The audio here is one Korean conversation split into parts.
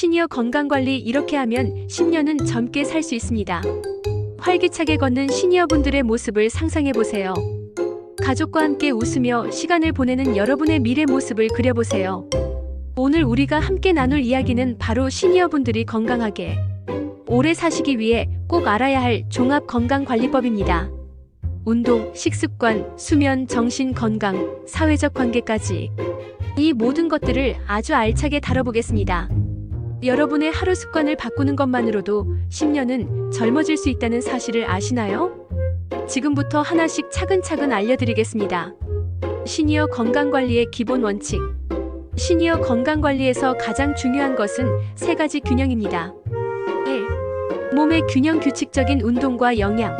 시니어 건강관리 이렇게 하면 10년은 젊게 살 수 있습니다. 활기차게 걷는 시니어분들의 모습을 상상해보세요. 가족과 함께 웃으며 시간을 보내는 여러분의 미래 모습을 그려보세요. 오늘 우리가 함께 나눌 이야기는 바로 시니어분들이 건강하게 오래 사시기 위해 꼭 알아야 할 종합건강관리법입니다. 운동, 식습관, 수면, 정신 건강, 사회적 관계까지 이 모든 것들을 아주 알차게 다뤄보겠습니다. 여러분의 하루 습관을 바꾸는 것만으로도 10년은 젊어질 수 있다는 사실을 아시나요? 지금부터 하나씩 차근차근 알려드리겠습니다. 시니어 건강관리의 기본 원칙. 시니어 건강관리에서 가장 중요한 것은 3가지 균형입니다. 1. 몸의 균형. 규칙적인 운동과 영양.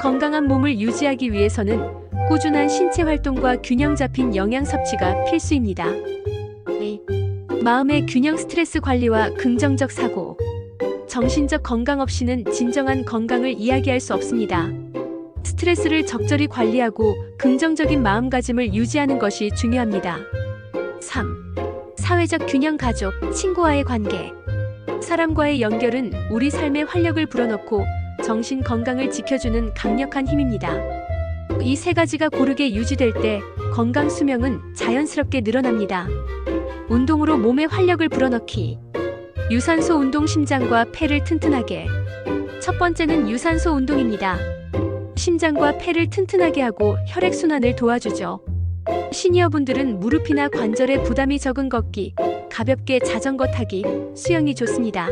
건강한 몸을 유지하기 위해서는 꾸준한 신체 활동과 균형 잡힌 영양 섭취가 필수입니다. 2. 마음의 균형. 스트레스 관리와 긍정적 사고. 정신적 건강 없이는 진정한 건강을 이야기할 수 없습니다. 스트레스를 적절히 관리하고 긍정적인 마음가짐을 유지하는 것이 중요합니다. 3. 사회적 균형. 가족, 친구와의 관계. 사람과의 연결은 우리 삶의 활력을 불어넣고 정신 건강을 지켜주는 강력한 힘입니다. 이 3가지가 고르게 유지될 때 건강 수명은 자연스럽게 늘어납니다. 운동으로 몸의 활력을 불어넣기. 유산소 운동. 심장과 폐를 튼튼하게. 첫 번째는 유산소 운동입니다. 심장과 폐를 튼튼하게 하고 혈액순환을 도와주죠. 시니어분들은 무릎이나 관절에 부담이 적은 걷기, 가볍게 자전거 타기, 수영이 좋습니다.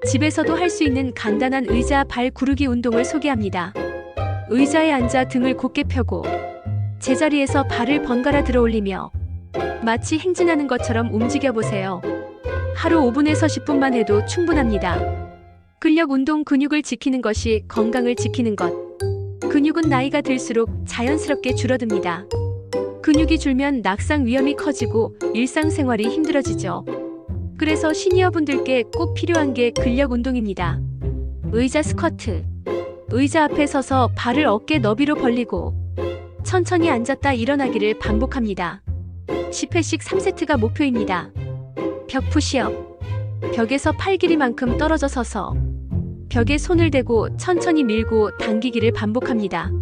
집에서도 할 수 있는 간단한 의자 발 구르기 운동을 소개합니다. 의자에 앉아 등을 곧게 펴고 제자리에서 발을 번갈아 들어 올리며 마치 행진하는 것처럼 움직여보세요. 하루 5분에서 10분만 해도 충분합니다. 근력 운동. 근육을 지키는 것이 건강을 지키는 것. 근육은 나이가 들수록 자연스럽게 줄어듭니다. 근육이 줄면 낙상 위험이 커지고 일상생활이 힘들어지죠. 그래서 시니어분들께 꼭 필요한 게 근력 운동입니다. 의자 스쿼트. 의자 앞에 서서 발을 어깨 너비로 벌리고 천천히 앉았다 일어나기를 반복합니다. 10회씩 3세트가 목표입니다. 벽 푸시업. 벽에서 팔 길이만큼 떨어져 서서 벽에 손을 대고 천천히 밀고 당기기를 반복합니다.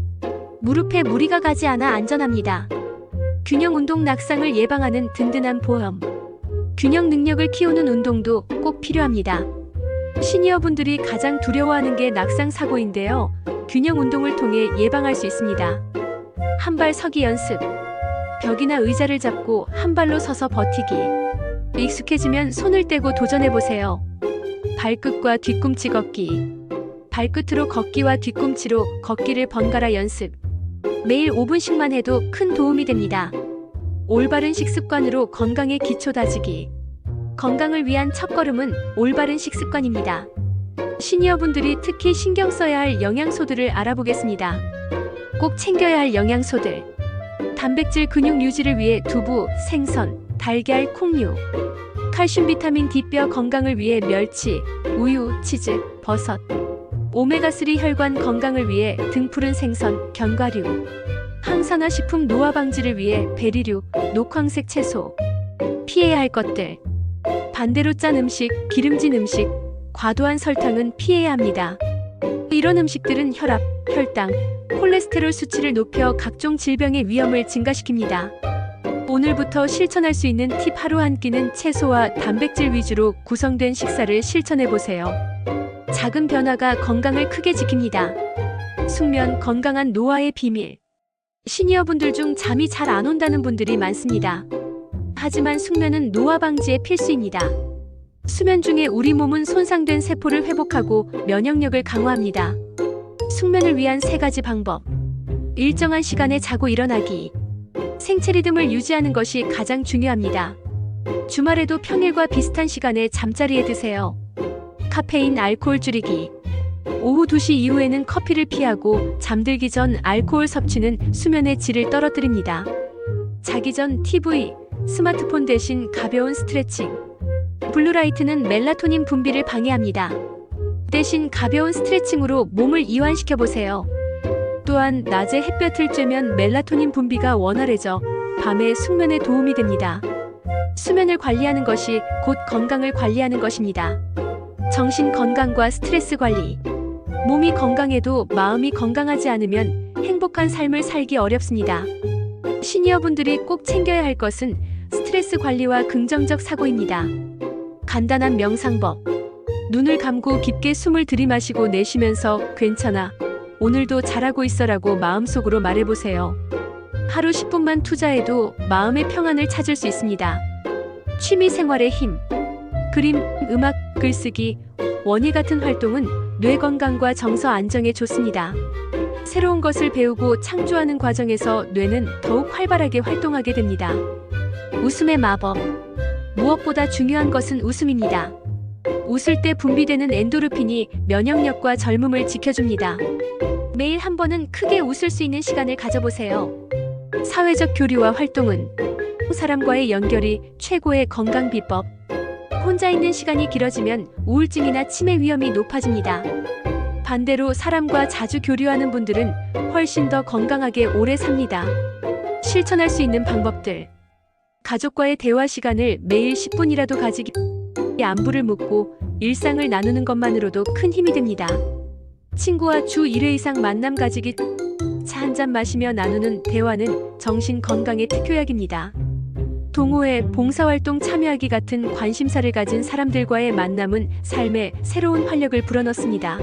무릎에 무리가 가지 않아 안전합니다. 균형 운동. 낙상을 예방하는 든든한 보험. 균형 능력을 키우는 운동도 꼭 필요합니다. 시니어분들이 가장 두려워하는 게 낙상 사고인데요. 균형 운동을 통해 예방할 수 있습니다. 한 발 서기 연습. 벽이나 의자를 잡고 한 발로 서서 버티기. 익숙해지면 손을 떼고 도전해보세요. 발끝과 뒤꿈치 걷기. 발끝으로 걷기와 뒤꿈치로 걷기를 번갈아 연습. 매일 5분씩만 해도 큰 도움이 됩니다. 올바른 식습관으로 건강의 기초 다지기. 건강을 위한 첫걸음은 올바른 식습관입니다. 시니어분들이 특히 신경 써야 할 영양소들을 알아보겠습니다. 꼭 챙겨야 할 영양소들. 단백질. 근육 유지를 위해 두부, 생선, 달걀, 콩류. 칼슘. 비타민 D. 뼈 건강을 위해 멸치, 우유, 치즈, 버섯. 오메가3. 혈관 건강을 위해 등푸른 생선, 견과류. 항산화 식품. 노화 방지를 위해 베리류, 녹황색 채소. 피해야 할 것들. 반대로 짠 음식, 기름진 음식, 과도한 설탕은 피해야 합니다. 이런 음식들은 혈압, 혈당, 콜레스테롤 수치를 높여 각종 질병의 위험을 증가시킵니다. 오늘부터 실천할 수 있는 팁. 하루 한 끼는 채소와 단백질 위주로 구성된 식사를 실천해보세요. 작은 변화가 건강을 크게 지킵니다. 숙면. 건강한 노화의 비밀. 시니어분들 중 잠이 잘 안 온다는 분들이 많습니다. 하지만 숙면은 노화 방지에 필수입니다. 수면 중에 우리 몸은 손상된 세포를 회복하고 면역력을 강화합니다. 숙면을 위한 3가지 방법. 일정한 시간에 자고 일어나기. 생체 리듬을 유지하는 것이 가장 중요합니다. 주말에도 평일과 비슷한 시간에 잠자리에 드세요. 카페인, 알코올 줄이기. 오후 2시 이후에는 커피를 피하고 잠들기 전 알코올 섭취는 수면의 질을 떨어뜨립니다. 자기 전 TV, 스마트폰 대신 가벼운 스트레칭. 블루라이트는 멜라토닌 분비를 방해합니다. 대신 가벼운 스트레칭으로 몸을 이완시켜보세요. 또한 낮에 햇볕을 쬐면 멜라토닌 분비가 원활해져 밤에 숙면에 도움이 됩니다. 수면을 관리하는 것이 곧 건강을 관리하는 것입니다. 정신 건강과 스트레스 관리. 몸이 건강해도 마음이 건강하지 않으면 행복한 삶을 살기 어렵습니다. 시니어분들이 꼭 챙겨야 할 것은 스트레스 관리와 긍정적 사고입니다. 간단한 명상법. 눈을 감고 깊게 숨을 들이마시고 내쉬면서 괜찮아. 오늘도 잘하고 있어라고 마음속으로 말해보세요. 하루 10분만 투자해도 마음의 평안을 찾을 수 있습니다. 취미 생활의 힘. 그림, 음악, 글쓰기, 원예 같은 활동은 뇌 건강과 정서 안정에 좋습니다. 새로운 것을 배우고 창조하는 과정에서 뇌는 더욱 활발하게 활동하게 됩니다. 웃음의 마법. 무엇보다 중요한 것은 웃음입니다. 웃을 때 분비되는 엔도르핀이 면역력과 젊음을 지켜줍니다. 매일 한 번은 크게 웃을 수 있는 시간을 가져보세요. 사회적 교류와 활동은 사람과의 연결이 최고의 건강 비법. 혼자 있는 시간이 길어지면 우울증이나 치매 위험이 높아집니다. 반대로 사람과 자주 교류하는 분들은 훨씬 더 건강하게 오래 삽니다. 실천할 수 있는 방법들. 가족과의 대화 시간을 매일 10분이라도 가지기. 안부를 묻고 일상을 나누는 것만으로도 큰 힘이 됩니다. 친구와 주 1회 이상 만남 가지기. 차 한 잔 마시며 나누는 대화는 정신 건강에 특효약입니다. 동호회, 봉사활동 참여하기 같은 관심사를 가진 사람들과의 만남은 삶에 새로운 활력을 불어넣습니다.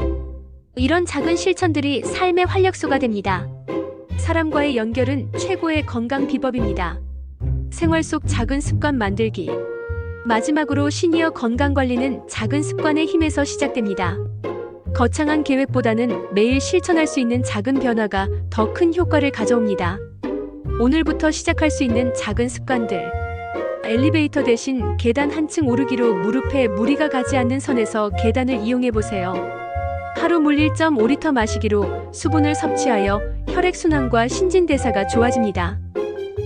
이런 작은 실천들이 삶의 활력소가 됩니다. 사람과의 연결은 최고의 건강 비법입니다. 생활 속 작은 습관 만들기. 마지막으로 시니어 건강관리는 작은 습관의 힘에서 시작됩니다. 거창한 계획보다는 매일 실천할 수 있는 작은 변화가 더 큰 효과를 가져옵니다. 오늘부터 시작할 수 있는 작은 습관들. 엘리베이터 대신 계단 한층 오르기로 무릎에 무리가 가지 않는 선에서 계단을 이용해 보세요. 하루 물 1.5리터 마시기로 수분을 섭취하여 혈액순환과 신진대사가 좋아집니다.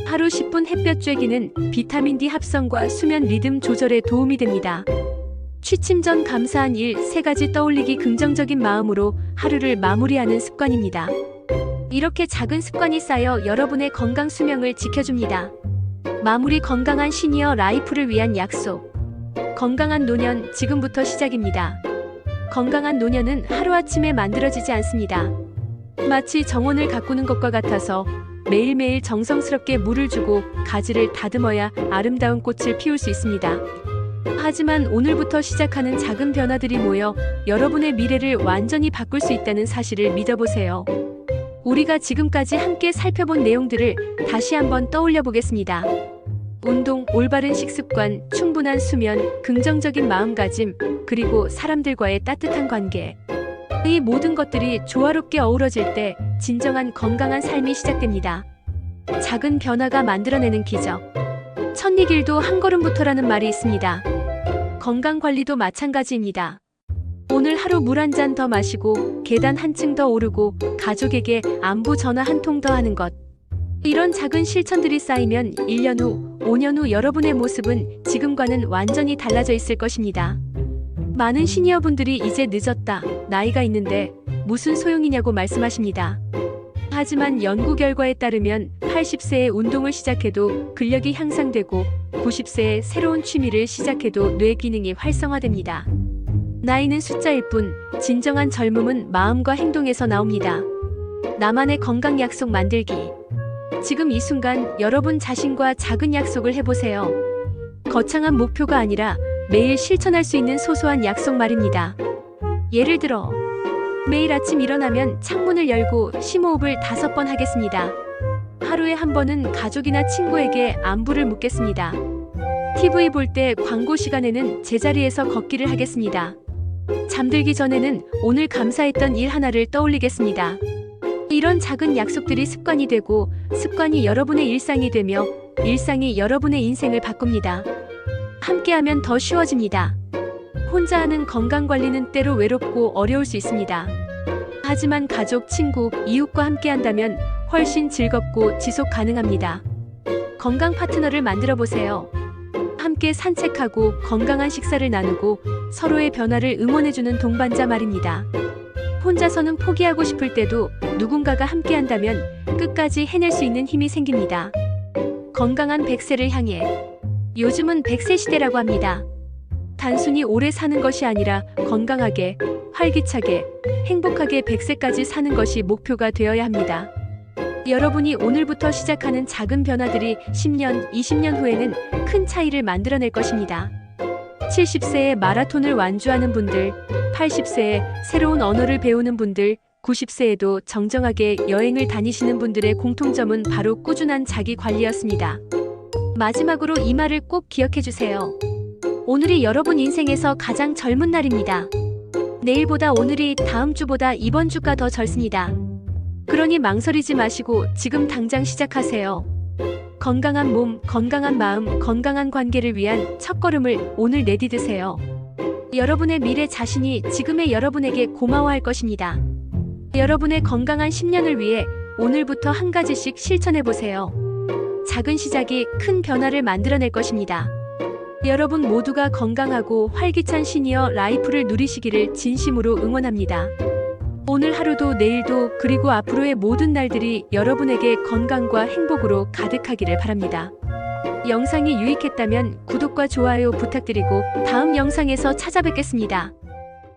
하루 10분 햇볕 쬐기는 비타민 D 합성과 수면 리듬 조절에 도움이 됩니다. 취침 전 감사한 일 3가지 떠올리기. 긍정적인 마음으로 하루를 마무리하는 습관입니다. 이렇게 작은 습관이 쌓여 여러분의 건강 수명을 지켜줍니다. 마무리. 건강한 시니어 라이프를 위한 약속. 건강한 노년 지금부터 시작입니다. 건강한 노년은 하루아침에 만들어지지 않습니다. 마치 정원을 가꾸는 것과 같아서 매일매일 정성스럽게 물을 주고 가지를 다듬어야 아름다운 꽃을 피울 수 있습니다. 하지만 오늘부터 시작하는 작은 변화들이 모여 여러분의 미래를 완전히 바꿀 수 있다는 사실을 믿어보세요. 우리가 지금까지 함께 살펴본 내용들을 다시 한번 떠올려 보겠습니다. 운동, 올바른 식습관, 충분한 수면, 긍정적인 마음가짐, 그리고 사람들과의 따뜻한 관계. 이 모든 것들이 조화롭게 어우러질 때 진정한 건강한 삶이 시작됩니다. 작은 변화가 만들어내는 기적. 첫 이 길도 한 걸음부터라는 말이 있습니다. 건강관리도 마찬가지입니다. 오늘 하루 물 한 잔 더 마시고 계단 한층 더 오르고 가족에게 안부 전화 한 통 더 하는 것. 이런 작은 실천들이 쌓이면 1년 후, 5년 후 여러분의 모습은 지금과는 완전히 달라져 있을 것입니다. 많은 시니어분들이 이제 늦었다, 나이가 있는데 무슨 소용이냐고 말씀하십니다. 하지만 연구 결과에 따르면 80세에 운동을 시작해도 근력이 향상되고 90세에 새로운 취미를 시작해도 뇌 기능이 활성화됩니다. 나이는 숫자일 뿐 진정한 젊음은 마음과 행동에서 나옵니다. 나만의 건강 약속 만들기. 지금 이 순간 여러분 자신과 작은 약속을 해보세요. 거창한 목표가 아니라 매일 실천할 수 있는 소소한 약속 말입니다. 예를 들어 매일 아침 일어나면 창문을 열고 심호흡을 5번 하겠습니다. 하루에 한 번은 가족이나 친구에게 안부를 묻겠습니다. TV 볼 때 광고 시간에는 제자리에서 걷기를 하겠습니다. 잠들기 전에는 오늘 감사했던 일 하나를 떠올리겠습니다. 이런 작은 약속들이 습관이 되고 습관이 여러분의 일상이 되며 일상이 여러분의 인생을 바꿉니다. 함께하면 더 쉬워집니다. 혼자 하는 건강관리는 때로 외롭고 어려울 수 있습니다. 하지만 가족, 친구, 이웃과 함께한다면 훨씬 즐겁고 지속 가능합니다. 건강 파트너를 만들어 보세요. 함께 산책하고 건강한 식사를 나누고 서로의 변화를 응원해주는 동반자 말입니다. 혼자서는 포기하고 싶을 때도 누군가가 함께한다면 끝까지 해낼 수 있는 힘이 생깁니다. 건강한 100세를 향해. 요즘은 100세 시대라고 합니다. 단순히 오래 사는 것이 아니라 건강하게, 활기차게, 행복하게 100세까지 사는 것이 목표가 되어야 합니다. 여러분이 오늘부터 시작하는 작은 변화들이 10년, 20년 후에는 큰 차이를 만들어낼 것입니다. 70세에 마라톤을 완주하는 분들, 80세에 새로운 언어를 배우는 분들, 90세에도 정정하게 여행을 다니시는 분들의 공통점은 바로 꾸준한 자기 관리였습니다. 마지막으로 이 말을 꼭 기억해 주세요. 오늘이 여러분 인생에서 가장 젊은 날입니다. 내일보다 오늘이 다음 주보다 이번 주가 더 젊습니다. 그러니 망설이지 마시고 지금 당장 시작하세요. 건강한 몸, 건강한 마음, 건강한 관계를 위한 첫걸음을 오늘 내디드세요. 여러분의 미래 자신이 지금의 여러분에게 고마워할 것입니다. 여러분의 건강한 10년을 위해 오늘부터 한 가지씩 실천해 보세요. 작은 시작이 큰 변화를 만들어낼 것입니다. 여러분 모두가 건강하고 활기찬 시니어 라이프를 누리시기를 진심으로 응원합니다. 오늘 하루도 내일도 그리고 앞으로의 모든 날들이 여러분에게 건강과 행복으로 가득하기를 바랍니다. 영상이 유익했다면 구독과 좋아요 부탁드리고 다음 영상에서 찾아뵙겠습니다.